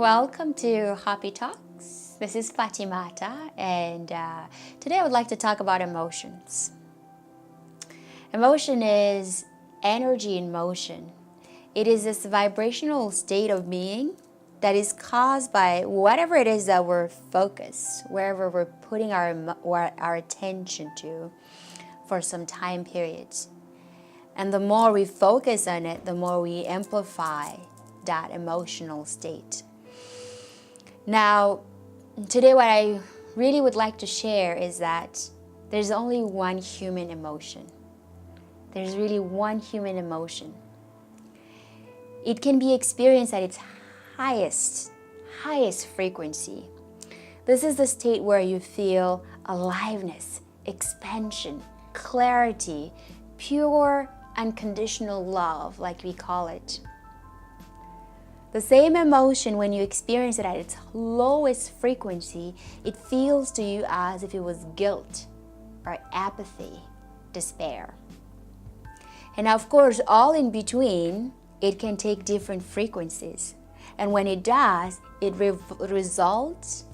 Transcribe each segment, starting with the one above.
welcome to Happy Talks. This is Fatimata, and today I would like to talk about emotions. Emotion is energy in motion. It is this vibrational state of being that is caused by whatever it is that we're focused, wherever we're putting our attention to for some time periods. And the more we focus on it, the more we amplify that emotional state. Now, today what I really would like to share is that there's only one human emotion. There's really one human emotion. It can be experienced at its highest frequency. This is the state where you feel aliveness, expansion, clarity, pure unconditional love, like we call it. The same emotion, when you experience it at its lowest frequency, it feels to you as if it was guilt or apathy, despair. And of course, all in between, it can take different frequencies. And when it does, it results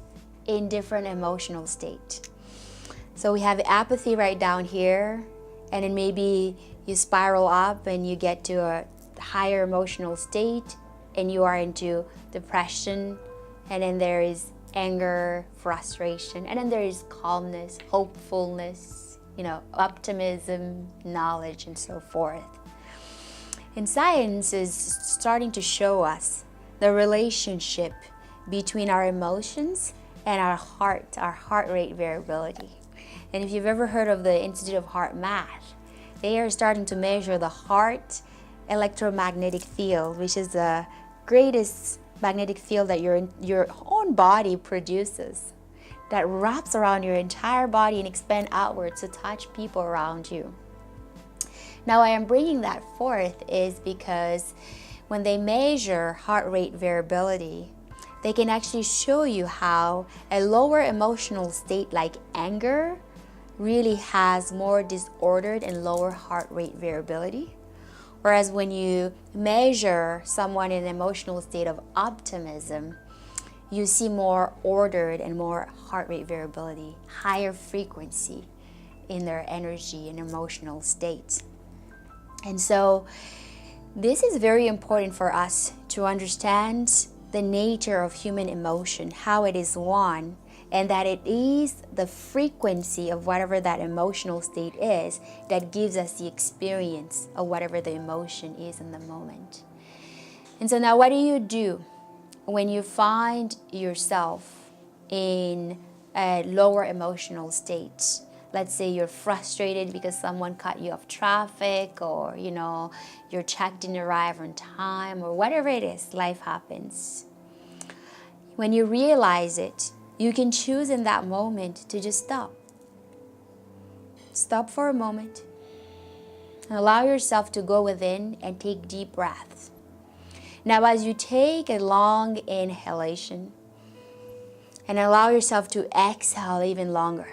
in different emotional state. So we have apathy right down here, and then maybe you spiral up and you get to a higher emotional state, and you are into depression, and then there is anger, frustration, and then there is calmness, hopefulness, optimism, knowledge, and so forth. And science is starting to show us the relationship between our emotions and our heart rate variability. And if you've ever heard of the Institute of Heart Math, they are starting to measure the heart electromagnetic field, which is the greatest magnetic field that your own body produces, that wraps around your entire body and expand outwards to touch people around you. Now, why I'm bringing that forth is because when they measure heart rate variability, they can actually show you how a lower emotional state like anger really has more disordered and lower heart rate variability. Whereas when you measure someone in an emotional state of optimism, you see more ordered and more heart rate variability, higher frequency in their energy and emotional states. And so this is very important for us to understand the nature of human emotion, how it is one, and that it is the frequency of whatever that emotional state is that gives us the experience of whatever the emotion is in the moment. And so now what do you do when you find yourself in a lower emotional state? Let's say you're frustrated because someone cut you off traffic, or your check didn't arrive on time, or whatever it is, life happens. When you realize it, you can choose in that moment to just stop. Stop for a moment and allow yourself to go within and take deep breaths. Now, as you take a long inhalation and allow yourself to exhale even longer.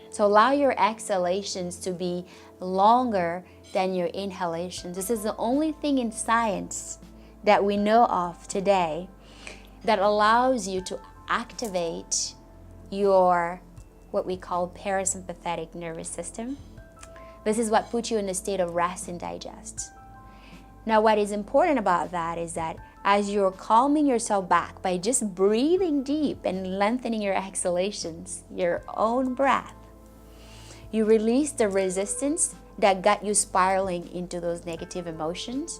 So allow your exhalations to be longer than your inhalations. This is the only thing in science that we know of today that allows you to activate your what we call parasympathetic nervous system. This is what puts you in a state of rest and digest. Now, what is important about that is that as you're calming yourself back by just breathing deep and lengthening your exhalations, your own breath, you release the resistance that got you spiraling into those negative emotions,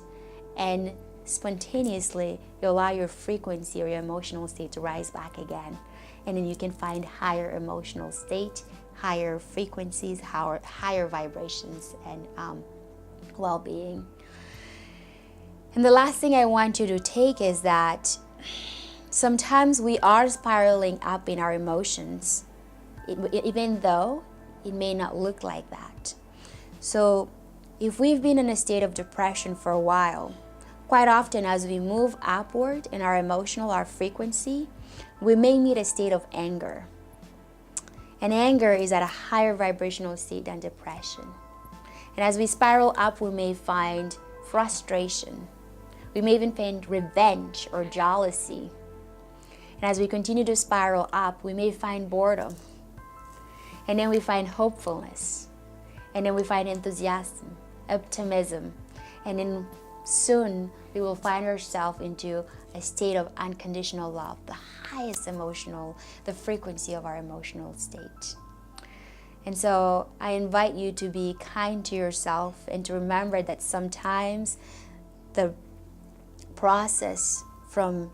and spontaneously you allow your frequency or your emotional state to rise back again. And then you can find higher emotional state, higher frequencies, higher vibrations, and well-being. And the last thing I want you to take is that sometimes we are spiraling up in our emotions, even though it may not look like that. So if we've been in a state of depression for a while, quite often as we move upward in our our frequency, we may meet a state of anger. And anger is at a higher vibrational state than depression. And as we spiral up, we may find frustration. We may even find revenge or jealousy. And as we continue to spiral up, we may find boredom. And then we find hopefulness. And then we find enthusiasm, optimism. And then soon we will find ourselves into a state of unconditional love, the highest emotional, the frequency of our emotional state. And so I invite you to be kind to yourself and to remember that sometimes the process from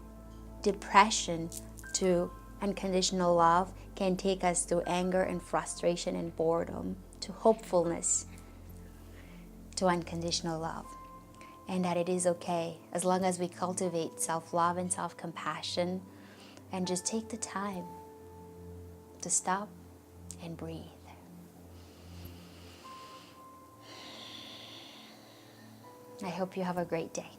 depression to unconditional love can take us to anger and frustration and boredom, to hopefulness, to unconditional love. And that it is okay as long as we cultivate self-love and self-compassion and just take the time to stop and breathe. I hope you have a great day.